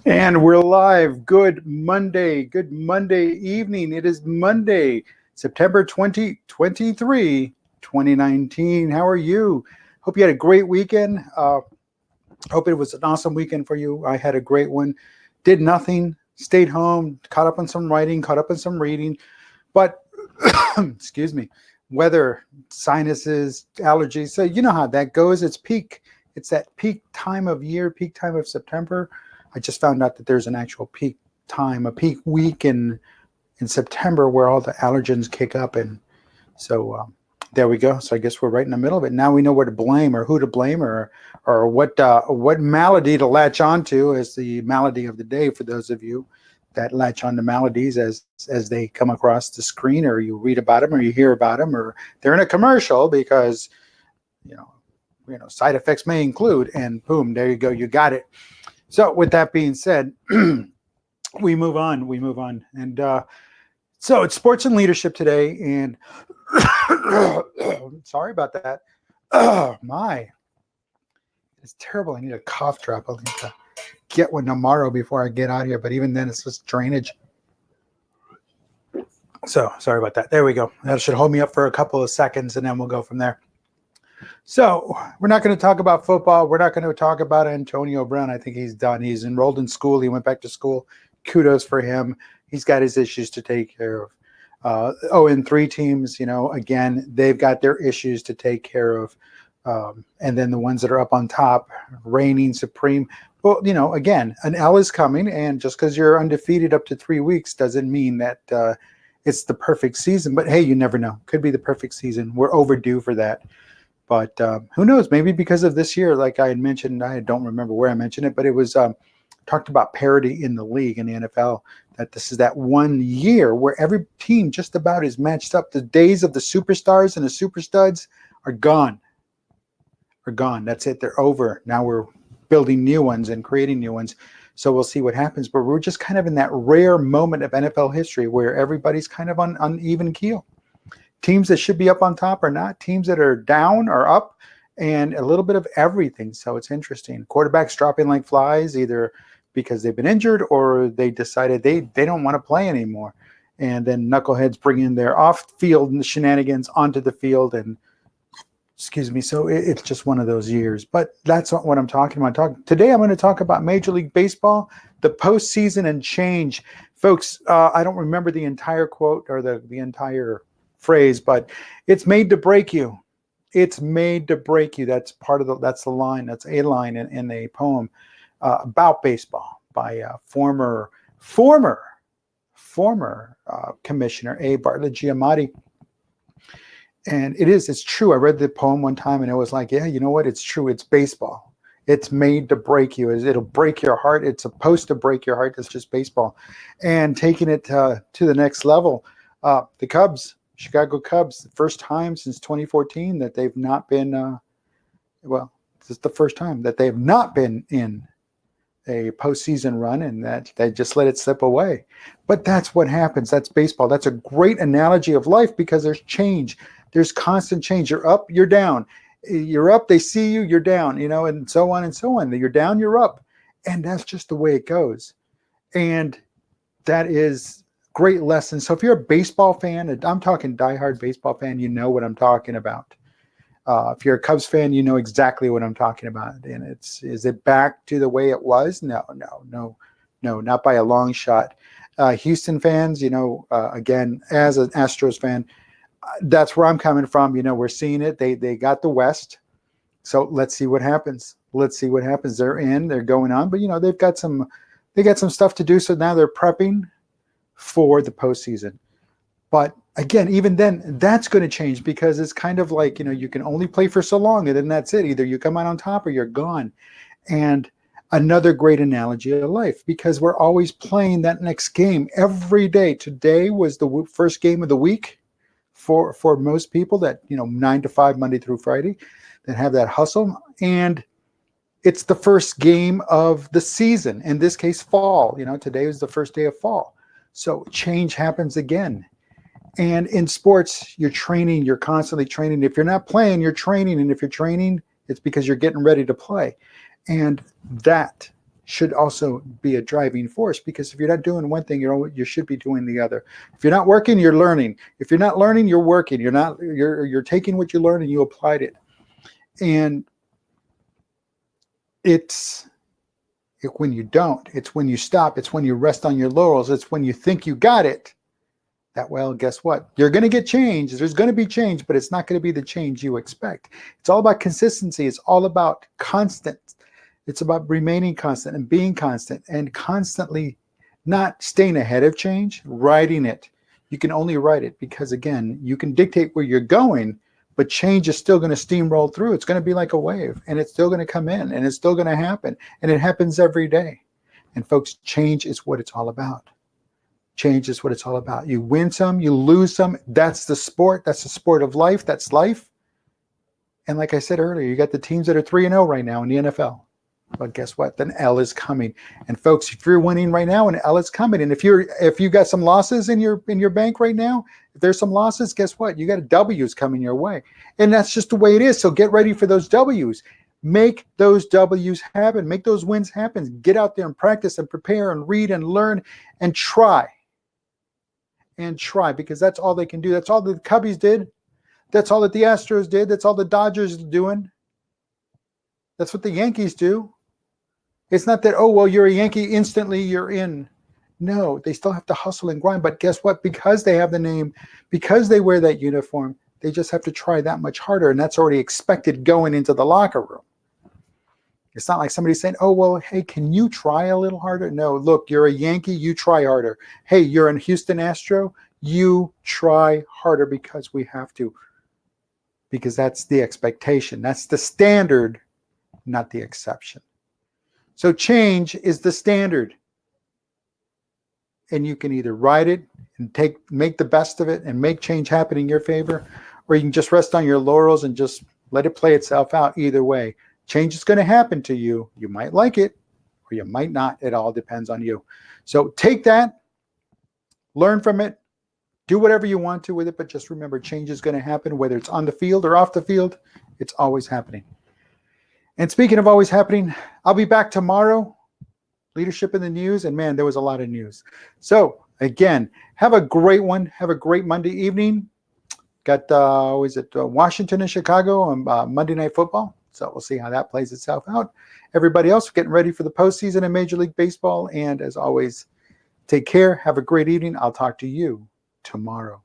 And we're live. Good Monday. Good Monday evening. It is Monday, September 2023, 2019. How are you? Hope you had a great weekend. Hope it was an awesome weekend for you. I had a great one. Did nothing, stayed home, caught up on some writing, caught up on some reading. But, excuse me, weather, sinuses, allergies. So you know how that goes. It's peak. It's that peak time of year, peak time of September. I just found out that there's an actual peak time, a peak week in September where all the allergens kick up. And so there we go. So I guess we're right in the middle of it. Now we know where to blame or who to blame or what malady to latch onto as the malady of the day for those of you that latch on to maladies as they come across the screen, or you read about them, or you hear about them, or they're in a commercial because you know side effects may include, and boom, there you go, you got it. So with that being said, we move on, and so it's sports and leadership today, and sorry about that. Oh my, it's terrible. I need a cough drop. I'll need to get one tomorrow before I get out here, but even then it's just drainage. So sorry about that. There we go. That should hold me up for a couple of seconds, and then we'll go from there. So we're not going to talk about football. We're not going to talk about Antonio Brown. I think he's done. He's enrolled in school. He went back to school. Kudos for him. He's got his issues to take care of. 0-3 teams, again, they've got their issues to take care of. And then the ones that are up on top, reigning supreme. Well, again, an L is coming. And just because you're undefeated up to 3 weeks doesn't mean that it's the perfect season. But hey, you never know. Could be the perfect season. We're overdue for that. But who knows? Maybe because of this year, like I had mentioned, I don't remember where I mentioned it, but it was talked about parity in the league, in the NFL, that this is that 1 year where every team just about is matched up. The days of the superstars and the super studs are gone. That's it. They're over. Now we're building new ones and creating new ones. So we'll see what happens. But we're just kind of in that rare moment of NFL history where everybody's kind of on even keel. Teams that should be up on top are not. Teams that are down are up, and a little bit of everything. So it's interesting. Quarterbacks dropping like flies, either because they've been injured or they decided they don't want to play anymore. And then knuckleheads bring in their off-field shenanigans onto the field. And excuse me. So it's just one of those years. But that's not what I'm talking about. Today I'm going to talk about Major League Baseball, the postseason and change. Folks, I don't remember the entire quote or the entire phrase, but it's made to break you. It's made to break you. That's that's the line. That's a line in a poem about baseball by a former commissioner A. Bartlett Giamatti. And it's true. I read the poem one time and it was like, yeah, you know what? It's true. It's baseball. It's made to break you. It'll break your heart. It's supposed to break your heart. It's just baseball. And taking it to the next level, the Cubs, Chicago Cubs, the first time since 2014 that they've not been, this is the first time that they have not been in a postseason run, and that they just let it slip away. But that's what happens. That's baseball. That's a great analogy of life because there's change. There's constant change. You're up, you're down. You're up, they see you, you're down, and so on and so on. You're down, you're up. And that's just the way it goes. And that is great lesson. So if you're a baseball fan, I'm talking diehard baseball fan, you know what I'm talking about. If you're a Cubs fan, you know exactly what I'm talking about. And is it back to the way it was? No, not by a long shot. Houston fans, again, as an Astros fan, that's where I'm coming from. We're seeing it. They got the West. So let's see what happens. They're going on, but they got some stuff to do. So now they're prepping for the postseason. But again, even then, that's going to change because it's kind of like, you can only play for so long and then that's it. Either you come out on top or you're gone. And another great analogy of life, because we're always playing that next game every day. Today was the first game of the week for most people that, 9 to 5, Monday through Friday, that have that hustle. And it's the first game of the season, in this case, fall. Today was the first day of fall. So change happens again. And in sports, you're training, you're constantly training. If you're not playing, you're training. And if you're training, it's because you're getting ready to play. And that should also be a driving force, because if you're not doing one thing, you should be doing the other. If you're not working, you're learning. If you're not learning, you're working. You're taking what you learned and you applied it. And it's when you don't, it's when you stop, it's when you rest on your laurels, it's when you think you got it, that, well, guess what? You're going to get change. There's going to be change, but it's not going to be the change you expect. It's all about consistency. It's all about constant. It's about remaining constant and being constant and constantly not staying ahead of change, riding it. You can only ride it because, again, you can dictate where you're going, but change is still going to steamroll through. It's going to be like a wave, and it's still going to come in, and it's still going to happen, and it happens every day. And folks, change is what it's all about. Change is what it's all about. You win some, you lose some. That's the sport. That's the sport of life. That's life. And like I said earlier, you got the teams that are 3-0 right now in the NFL. But guess what? An L is coming. And folks, if you're winning right now, an L is coming. And if you got some losses in your bank right now, if there's some losses, guess what? You got W's coming your way. And that's just the way it is. So get ready for those W's. Make those W's happen. Make those wins happen. Get out there and practice and prepare and read and learn and try. And try, because that's all they can do. That's all the Cubbies did. That's all that the Astros did. That's all the Dodgers are doing. That's what the Yankees do. It's not that, oh, well, you're a Yankee, instantly you're in. No, they still have to hustle and grind. But guess what? Because they have the name, because they wear that uniform, they just have to try that much harder. And that's already expected going into the locker room. It's not like somebody saying, oh, well, hey, can you try a little harder? No, look, you're a Yankee, you try harder. Hey, you're a Houston Astro, you try harder because we have to. Because that's the expectation. That's the standard, not the exception. So change is the standard. And you can either ride it and make the best of it and make change happen in your favor, or you can just rest on your laurels and just let it play itself out. Either way, change is going to happen to you. You might like it or you might not. It all depends on you. So take that, learn from it, do whatever you want to with it, but just remember, change is going to happen, whether it's on the field or off the field. It's always happening. And speaking of always happening, I'll be back tomorrow. Leadership in the news. And man, there was a lot of news. So again, have a great one. Have a great Monday evening. Got, Washington and Chicago on Monday Night Football. So we'll see how that plays itself out. Everybody else getting ready for the postseason in Major League Baseball. And as always, take care. Have a great evening. I'll talk to you tomorrow.